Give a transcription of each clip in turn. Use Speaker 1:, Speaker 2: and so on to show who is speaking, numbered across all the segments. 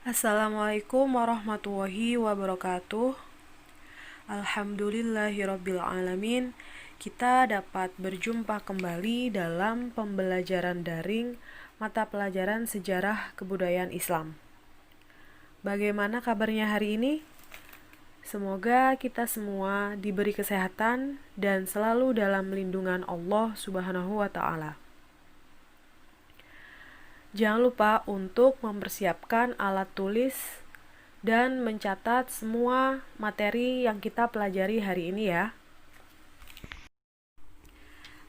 Speaker 1: Assalamualaikum warahmatullahi wabarakatuh. Alhamdulillahirabbil alamin. Kita dapat berjumpa kembali dalam pembelajaran daring mata pelajaran sejarah kebudayaan Islam. Bagaimana kabarnya hari ini? Semoga kita semua diberi kesehatan dan selalu dalam lindungan Allah Subhanahu wa taala. Jangan lupa untuk mempersiapkan alat tulis dan mencatat semua materi yang kita pelajari hari ini ya.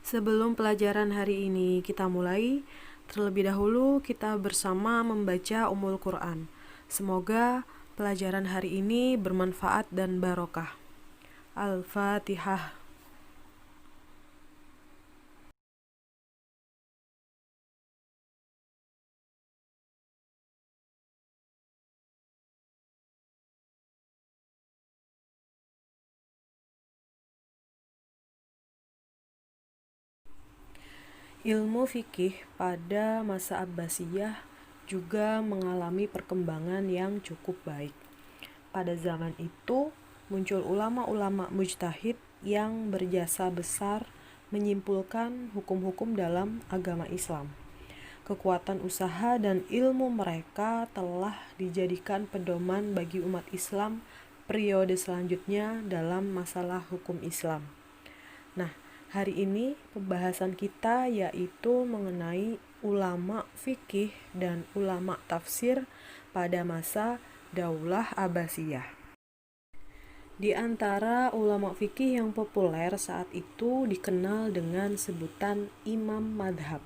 Speaker 1: Sebelum pelajaran hari ini kita mulai, terlebih dahulu kita bersama membaca Ummul Quran. Semoga pelajaran hari ini bermanfaat dan barokah. Al-Fatihah. Ilmu fikih pada masa Abbasiyah juga mengalami perkembangan yang cukup baik. Pada zaman itu, muncul ulama-ulama mujtahid yang berjasa besar menyimpulkan hukum-hukum dalam agama Islam. Kekuatan usaha dan ilmu mereka telah dijadikan pedoman bagi umat Islam periode selanjutnya dalam masalah hukum Islam. Nah, hari ini pembahasan kita yaitu mengenai ulama fikih dan ulama tafsir pada masa Daulah Abbasiyah. Di antara ulama fikih yang populer saat itu dikenal dengan sebutan Imam Madhab.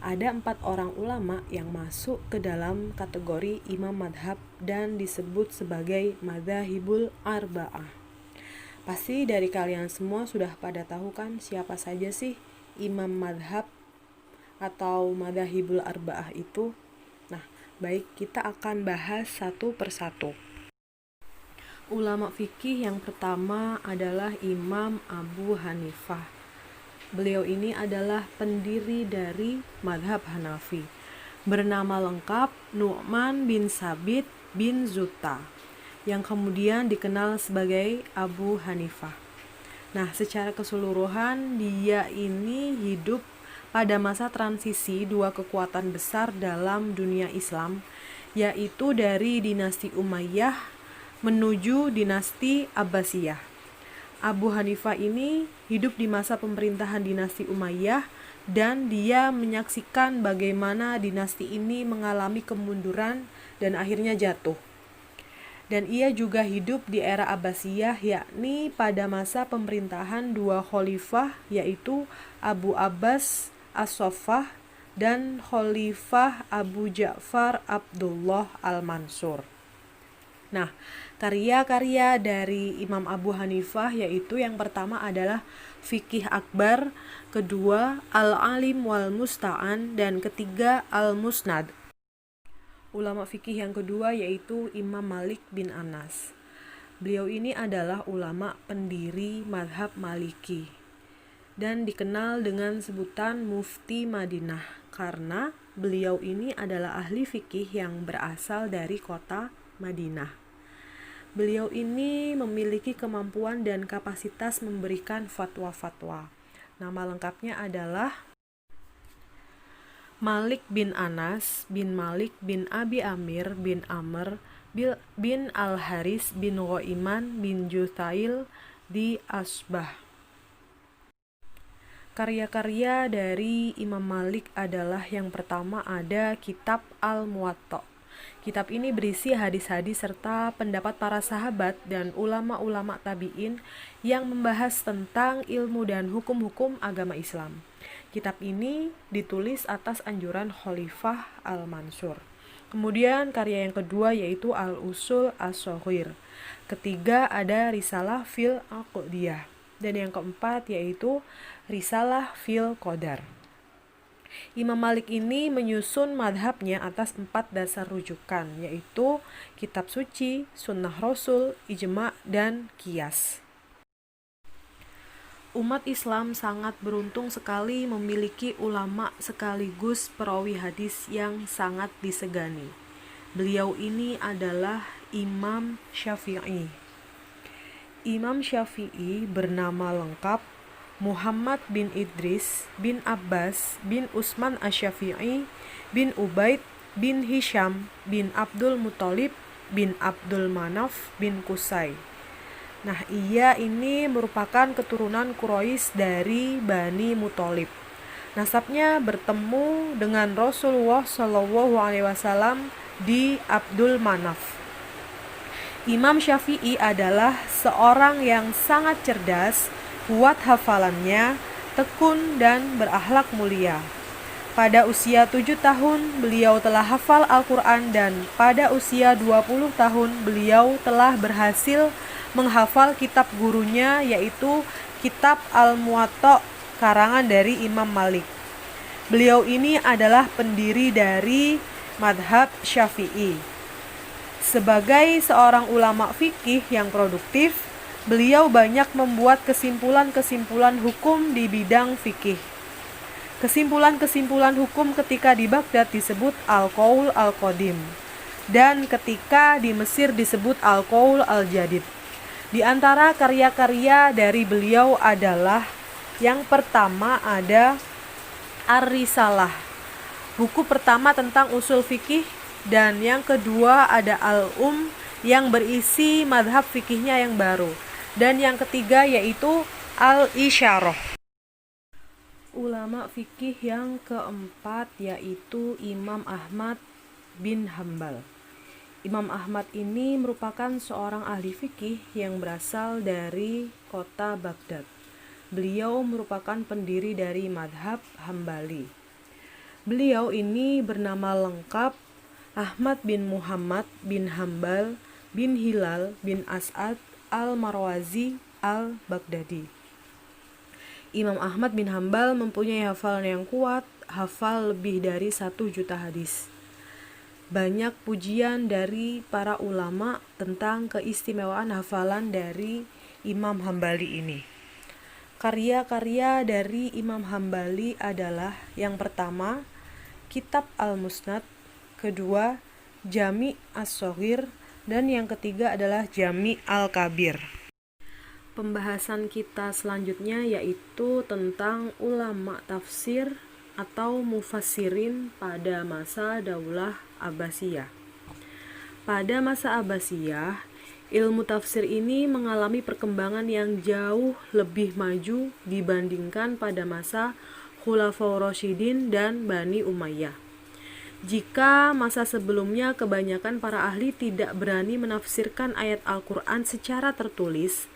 Speaker 1: Ada 4 orang ulama yang masuk ke dalam kategori Imam Madhab dan disebut sebagai Madzhabul Arba'ah. Pasti dari kalian semua sudah pada tahu kan siapa saja sih Imam Madhab atau Madzhabul Arba'ah itu? Nah, baik, kita akan bahas satu persatu. Ulama fikih yang pertama adalah Imam Abu Hanifah. Beliau ini adalah pendiri dari Madhab Hanafi. Bernama lengkap Nu'man bin Sabit bin Zuta, yang kemudian dikenal sebagai Abu Hanifah. Nah, secara keseluruhan dia ini hidup pada masa transisi dua kekuatan besar dalam dunia Islam, yaitu dari dinasti Umayyah menuju dinasti Abbasiyah. Abu Hanifah ini hidup di masa pemerintahan dinasti Umayyah dan dia menyaksikan bagaimana dinasti ini mengalami kemunduran dan akhirnya jatuh. Dan ia juga hidup di era Abbasiyah, yakni pada masa pemerintahan dua khalifah yaitu Abu Abbas As-Saffah dan Khalifah Abu Ja'far Abdullah Al-Mansur. Nah, karya-karya dari Imam Abu Hanifah yaitu yang pertama adalah Fikih Akbar, kedua Al-Alim wal Musta'an, dan ketiga Al-Musnad. Ulama fikih yang kedua yaitu Imam Malik bin Anas. Beliau ini adalah ulama pendiri Madhab Maliki dan dikenal dengan sebutan Mufti Madinah karena beliau ini adalah ahli fikih yang berasal dari kota Madinah. Beliau ini memiliki kemampuan dan kapasitas memberikan fatwa-fatwa. Nama lengkapnya adalah Malik bin Anas bin Malik bin Abi Amir bin Amr bin Al-Haris bin Ghaiman bin Juthail di Asbah. Karya-karya dari Imam Malik adalah yang pertama ada Kitab Al-Muwatta. Kitab ini berisi hadis-hadis serta pendapat para sahabat dan ulama-ulama tabi'in yang membahas tentang ilmu dan hukum-hukum agama Islam. Kitab ini ditulis atas anjuran Khalifah Al-Mansur. Kemudian karya yang kedua yaitu Al-Usul As-Shaghir. Ketiga ada Risalah fil Aqdiyah. Dan yang keempat yaitu Risalah fil Qadar. Imam Malik ini menyusun madhabnya atas 4 dasar rujukan, yaitu kitab suci, sunnah rasul, ijma, dan qiyas. Umat Islam sangat beruntung sekali memiliki ulama sekaligus perawi hadis yang sangat disegani. Beliau ini adalah Imam Syafi'i. Imam Syafi'i bernama lengkap Muhammad bin Idris bin Abbas bin Utsman Asy-Syafi'i bin Ubaid bin Hisham bin Abdul Muthalib bin Abdul Manaf bin Qusay. Nah, ia ini merupakan keturunan Quraisy dari Bani Muthalib. Nasabnya bertemu dengan Rasulullah SAW di Abdul Manaf. Imam Syafi'i adalah seorang yang sangat cerdas, kuat hafalannya, tekun dan berakhlak mulia. Pada usia 7 tahun beliau telah hafal Al-Quran dan pada usia 20 tahun beliau telah berhasil menghafal kitab gurunya, yaitu kitab Al-Muwatta karangan dari Imam Malik. Beliau ini adalah pendiri dari madhab Syafi'i. Sebagai seorang ulama fikih yang produktif, beliau banyak membuat kesimpulan-kesimpulan hukum di bidang fikih. Kesimpulan-kesimpulan hukum ketika di Baghdad disebut Al-Qaul Al-Qadim, dan ketika di Mesir disebut Al-Qaul Al-Jadid. Di antara karya-karya dari beliau adalah yang pertama ada Ar-Risalah, buku pertama tentang usul fikih, dan yang kedua ada Al-Um yang berisi madhab fikihnya yang baru, dan yang ketiga yaitu Al-Isyarah. Ulama fikih yang keempat yaitu Imam Ahmad bin Hambal. Imam Ahmad ini merupakan seorang ahli fikih yang berasal dari kota Baghdad. Beliau merupakan pendiri dari madhab Hambali. Beliau ini bernama lengkap Ahmad bin Muhammad bin Hambal bin Hilal bin As'ad al-Marwazi al-Baghdadi. Imam Ahmad bin Hambal mempunyai hafalan yang kuat, hafal lebih dari 1 juta hadis. Banyak pujian dari para ulama tentang keistimewaan hafalan dari Imam Hambali ini. Karya-karya dari Imam Hambali adalah yang pertama, Kitab Al-Musnad, kedua, Jami' As-Shaghir, dan yang ketiga adalah Jami' Al-Kabir. Pembahasan kita selanjutnya yaitu tentang ulama tafsir atau mufassirin pada masa Daulah Abbasiyah. Pada masa Abbasiyah, ilmu tafsir ini mengalami perkembangan yang jauh lebih maju dibandingkan pada masa Khulafaur Rasyidin dan Bani Umayyah. Jika masa sebelumnya kebanyakan para ahli tidak berani menafsirkan ayat Al-Quran secara tertulis,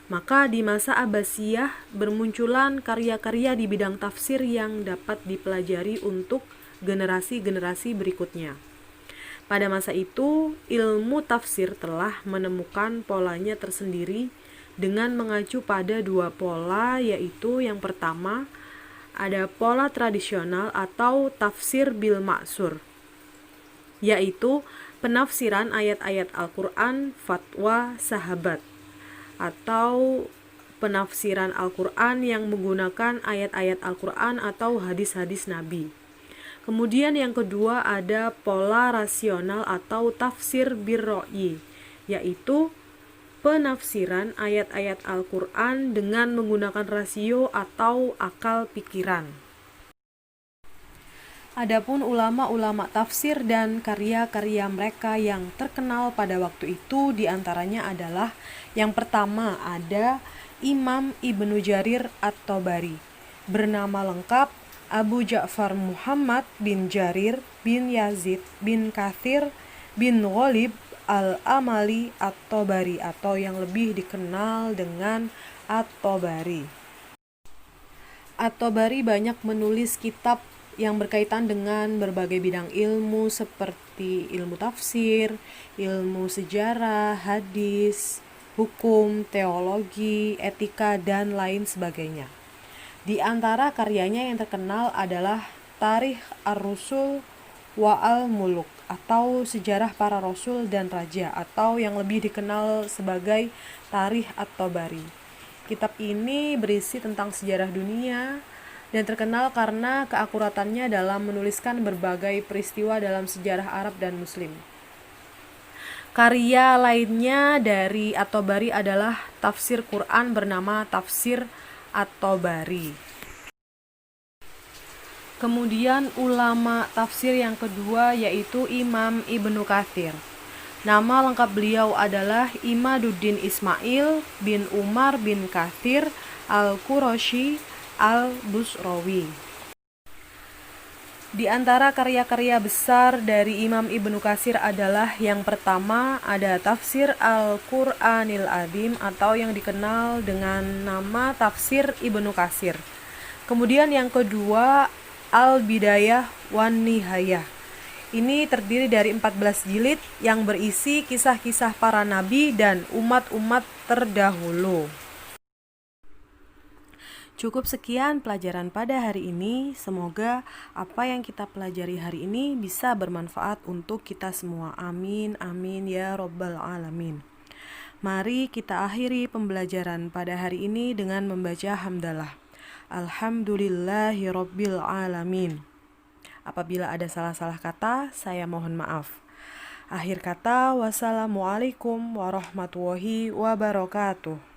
Speaker 1: maka di masa Abbasiyah bermunculan karya-karya di bidang tafsir yang dapat dipelajari untuk generasi-generasi berikutnya. Pada masa itu, ilmu tafsir telah menemukan polanya tersendiri dengan mengacu pada 2 pola, yaitu yang pertama, ada pola tradisional atau tafsir bil ma'sur, yaitu penafsiran ayat-ayat Al-Quran, fatwa sahabat, atau penafsiran Al-Quran yang menggunakan ayat-ayat Al-Quran atau hadis-hadis Nabi. Kemudian yang kedua ada pola rasional atau tafsir bir-ra'yi, yaitu penafsiran ayat-ayat Al-Quran dengan menggunakan rasio atau akal pikiran. Adapun ulama-ulama tafsir dan karya-karya mereka yang terkenal pada waktu itu diantaranya adalah yang pertama ada Imam Ibnu Jarir At-Tabari, bernama lengkap Abu Ja'far Muhammad bin Jarir bin Yazid bin Kathir bin Ghalib Al-Amali At-Tabari atau yang lebih dikenal dengan At-Tabari. At-Tabari banyak menulis kitab yang berkaitan dengan berbagai bidang ilmu seperti ilmu tafsir, ilmu sejarah, hadis, hukum, teologi, etika, dan lain sebagainya. Di antara karyanya yang terkenal adalah Tarikh Ar-Rusul wa Al-Muluk atau Sejarah Para Rasul dan Raja atau yang lebih dikenal sebagai Tarikh At-Tabari. Kitab ini berisi tentang sejarah dunia dan terkenal karena keakuratannya dalam menuliskan berbagai peristiwa dalam sejarah Arab dan Muslim. Karya lainnya dari At-Tabari adalah tafsir Quran bernama Tafsir At-Tabari. Kemudian ulama tafsir yang kedua yaitu Imam Ibnu Katsir. Nama lengkap beliau adalah Imaduddin Ismail bin Umar bin Katsir Al-Qurashi Al-Busrawi. Di antara karya-karya besar dari Imam Ibnu Katsir adalah yang pertama ada Tafsir Al-Qur'anil Adzim atau yang dikenal dengan nama Tafsir Ibnu Katsir. Kemudian yang kedua Al-Bidayah wan Nihayah. Ini terdiri dari 14 jilid yang berisi kisah-kisah para nabi dan umat-umat terdahulu. Cukup sekian pelajaran pada hari ini. Semoga apa yang kita pelajari hari ini bisa bermanfaat untuk kita semua. Amin, amin ya robbal alamin. Mari kita akhiri pembelajaran pada hari ini dengan membaca hamdalah. Alhamdulillahi robbil alamin. Apabila ada salah-salah kata, saya mohon maaf. Akhir kata, wassalamualaikum warahmatullahi wabarakatuh.